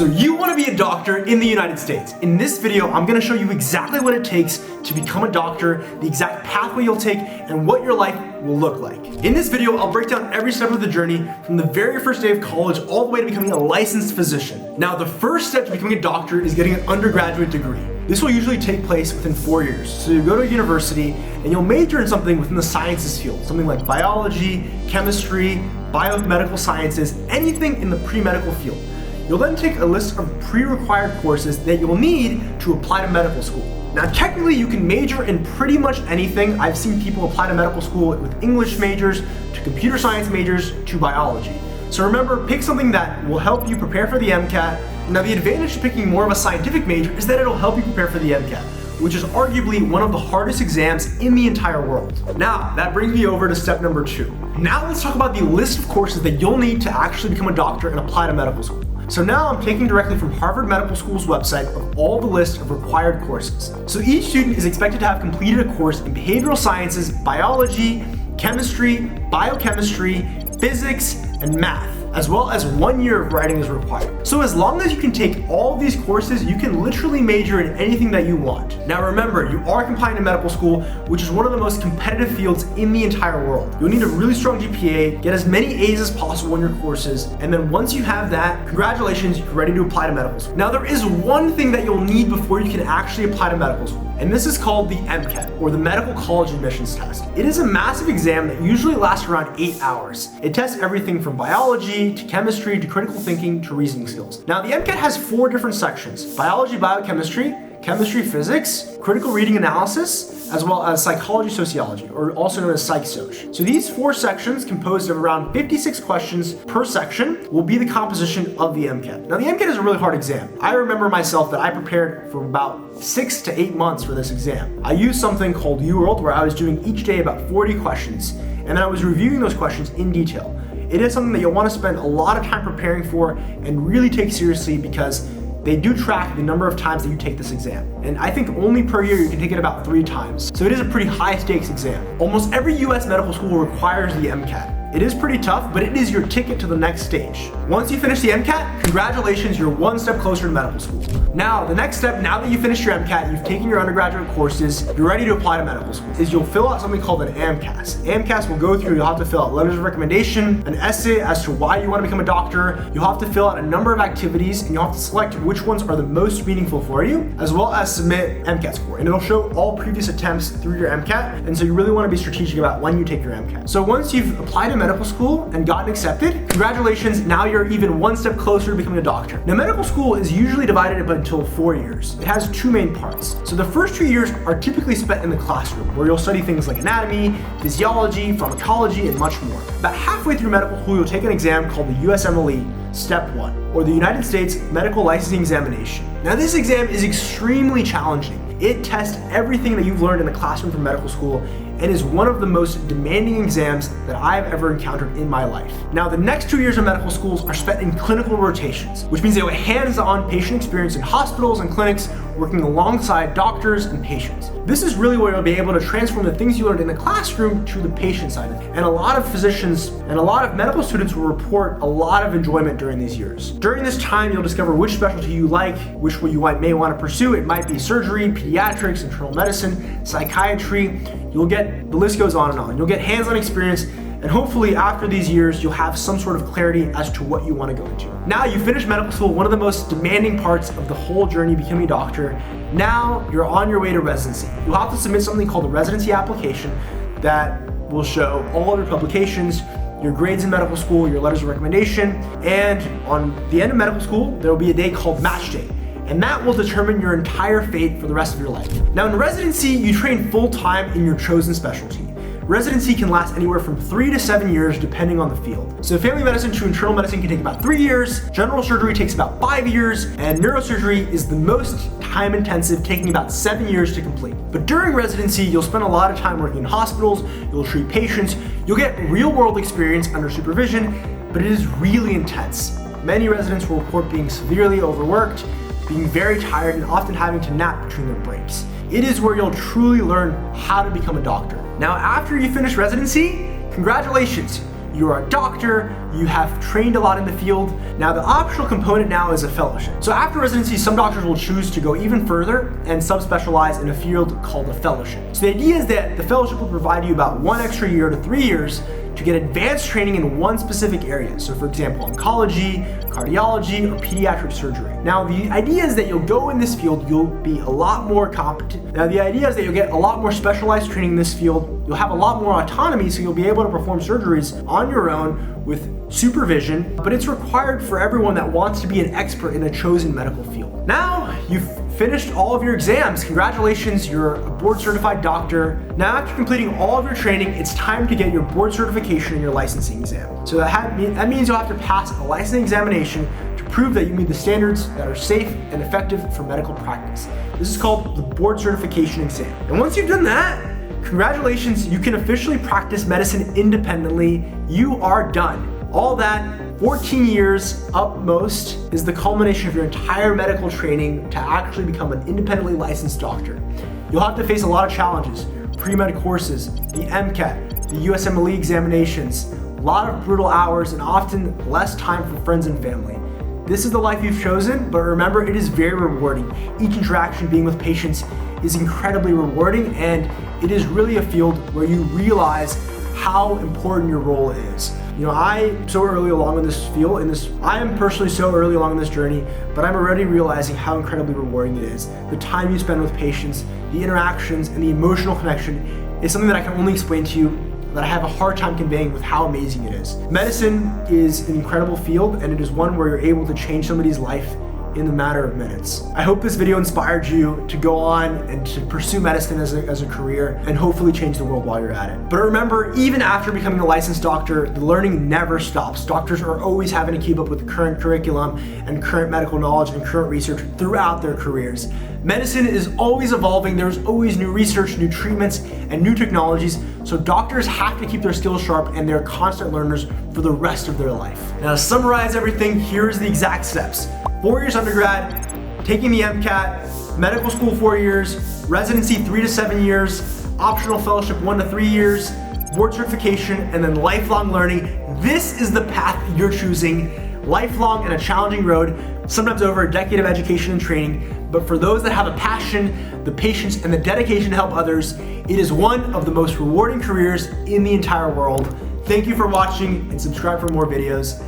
So you want to be a doctor in the United States. In this video, I'm going to show you exactly what it takes to become a doctor, the exact pathway you'll take, and what your life will look like. In this video, I'll break down every step of the journey from the very first day of college all the way to becoming a licensed physician. Now, the first step to becoming a doctor is getting an undergraduate degree. This will usually take place within 4 years. So you go to a university and you'll major in something within the sciences field, something like biology, chemistry, biomedical sciences, anything in the pre-medical field. You'll then take a list of pre-required courses that you'll need to apply to medical school. Now, technically, you can major in pretty much anything. I've seen people apply to medical school with English majors, to computer science majors, to biology. So remember, pick something that will help you prepare for the MCAT. Now, the advantage to picking more of a scientific major is that it'll help you prepare for the MCAT, which is arguably one of the hardest exams in the entire world. Now, that brings me over to step number 2. Now let's talk about the list of courses that you'll need to actually become a doctor and apply to medical school. So now I'm taking directly from Harvard Medical School's website of all the list of required courses. So each student is expected to have completed a course in behavioral sciences, biology, chemistry, biochemistry, physics, and math, as well as 1 year of writing is required. So as long as you can take all these courses, you can literally major in anything that you want. Now remember, you are applying to medical school, which is one of the most competitive fields in the entire world. You'll need a really strong GPA, get as many A's as possible in your courses, and then once you have that, congratulations, you're ready to apply to medical school. Now there is one thing that you'll need before you can actually apply to medical school, and this is called the MCAT, or the Medical College Admissions Test. It is a massive exam that usually lasts around 8 hours. It tests everything from biology, to chemistry, to critical thinking, to reasoning skills. Now, the MCAT has 4 different sections: biology, biochemistry, chemistry, physics, critical reading analysis, as well as psychology, sociology, or also known as psych-soc. So these 4 sections, composed of around 56 questions per section, will be the composition of the MCAT. Now, the MCAT is a really hard exam. I remember myself that I prepared for about 6 to 8 months for this exam. I used something called UWorld, where I was doing each day about 40 questions, and then I was reviewing those questions in detail. It is something that you'll want to spend a lot of time preparing for and really take seriously, because they do track the number of times that you take this exam. And I think only per year you can take it about 3 times. So it is a pretty high stakes exam. Almost every US medical school requires the MCAT. It is pretty tough, but it is your ticket to the next stage. Once you finish the MCAT, congratulations, you're 1 step closer to medical school. Now, the next step, now that you finished your MCAT, you've taken your undergraduate courses, you're ready to apply to medical school, is you'll fill out something called an AMCAS. AMCAS will go through, you'll have to fill out letters of recommendation, an essay as to why you want to become a doctor, you'll have to fill out a number of activities, and you'll have to select which ones are the most meaningful for you, as well as submit MCAT score. And it'll show all previous attempts through your MCAT, and so you really want to be strategic about when you take your MCAT. So once you've applied to medical school and gotten accepted, congratulations, now you're even 1 step closer to becoming a doctor. Now, medical school is usually divided up until 4 years. It has 2 main parts. So the first 2 years are typically spent in the classroom, where you'll study things like anatomy, physiology, pharmacology, and much more. About halfway through medical school, you'll take an exam called the USMLE Step 1, or the United States Medical Licensing Examination. Now, this exam is extremely challenging. It tests everything that you've learned in the classroom from medical school, and is one of the most demanding exams that I've ever encountered in my life. Now, the next 2 years of medical schools are spent in clinical rotations, which means they have hands-on patient experience in hospitals and clinics, working alongside doctors and patients. This is really where you'll be able to transform the things you learned in the classroom to the patient side. And a lot of physicians and a lot of medical students will report a lot of enjoyment during these years. During this time, you'll discover which specialty you like, which one you may want to pursue. It might be surgery, pediatrics, internal medicine, psychiatry. The list goes on and on. You'll get hands-on experience, and hopefully after these years, you'll have some sort of clarity as to what you want to go into. Now you finish medical school, one of the most demanding parts of the whole journey becoming a doctor. Now you're on your way to residency. You'll have to submit something called a residency application that will show all of your publications, your grades in medical school, your letters of recommendation, and on the end of medical school, there will be a day called match day. And that will determine your entire fate for the rest of your life. Now, in residency, you train full-time in your chosen specialty. Residency can last anywhere from 3 to 7 years depending on the field. So family medicine to internal medicine can take about 3 years, general surgery takes about 5 years, and neurosurgery is the most time intensive, taking about 7 years to complete. But during residency, you'll spend a lot of time working in hospitals, you'll treat patients, you'll get real world experience under supervision, but it is really intense. Many residents will report being severely overworked, being very tired, and often having to nap between their breaks. It is where you'll truly learn how to become a doctor. Now, after you finish residency, congratulations, you are a doctor, you have trained a lot in the field. Now the optional component now is a fellowship. So after residency, some doctors will choose to go even further and subspecialize in a field called a fellowship. So the idea is that the fellowship will provide you about 1 extra year to 3 years to get advanced training in one specific area. So for example, oncology, cardiology, or pediatric surgery. Now the idea is that you'll go in this field, you'll be a lot more competent. Now the idea is that you'll get a lot more specialized training in this field, you'll have a lot more autonomy, so you'll be able to perform surgeries on your own with supervision, but it's required for everyone that wants to be an expert in a chosen medical field. Now you've finished all of your exams. Congratulations, you're a board certified doctor. Now after completing all of your training, it's time to get your board certification and your licensing exam. So that means you'll have to pass a licensing examination to prove that you meet the standards that are safe and effective for medical practice. This is called the board certification exam. And once you've done that, congratulations, you can officially practice medicine independently. You are done. All that, 14 years up most, is the culmination of your entire medical training to actually become an independently licensed doctor. You'll have to face a lot of challenges: pre-med courses, the MCAT, the USMLE examinations, a lot of brutal hours, and often less time for friends and family. This is the life you've chosen, but remember, it is very rewarding. Each interaction being with patients is incredibly rewarding, and it is really a field where you realize how important your role is. You know, I am so early along in this field, I am personally so early along in this journey, but I'm already realizing how incredibly rewarding it is. The time you spend with patients, the interactions, and the emotional connection is something that I can only explain to you, that I have a hard time conveying with how amazing it is. Medicine is an incredible field, and it is one where you're able to change somebody's life in the matter of minutes. I hope this video inspired you to go on and to pursue medicine as a career and hopefully change the world while you're at it. But remember, even after becoming a licensed doctor, the learning never stops. Doctors are always having to keep up with the current curriculum and current medical knowledge and current research throughout their careers. Medicine is always evolving. There's always new research, new treatments, and new technologies, so doctors have to keep their skills sharp and they're constant learners for the rest of their life. Now to summarize everything, here's the exact steps. 4 years undergrad, taking the MCAT, medical school 4 years, residency 3 to 7 years, optional fellowship 1 to 3 years, board certification, and then lifelong learning. This is the path you're choosing. Lifelong and a challenging road, sometimes over a decade of education and training, but for those that have a passion, the patience, and the dedication to help others, it is one of the most rewarding careers in the entire world. Thank you for watching, and subscribe for more videos.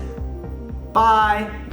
Bye.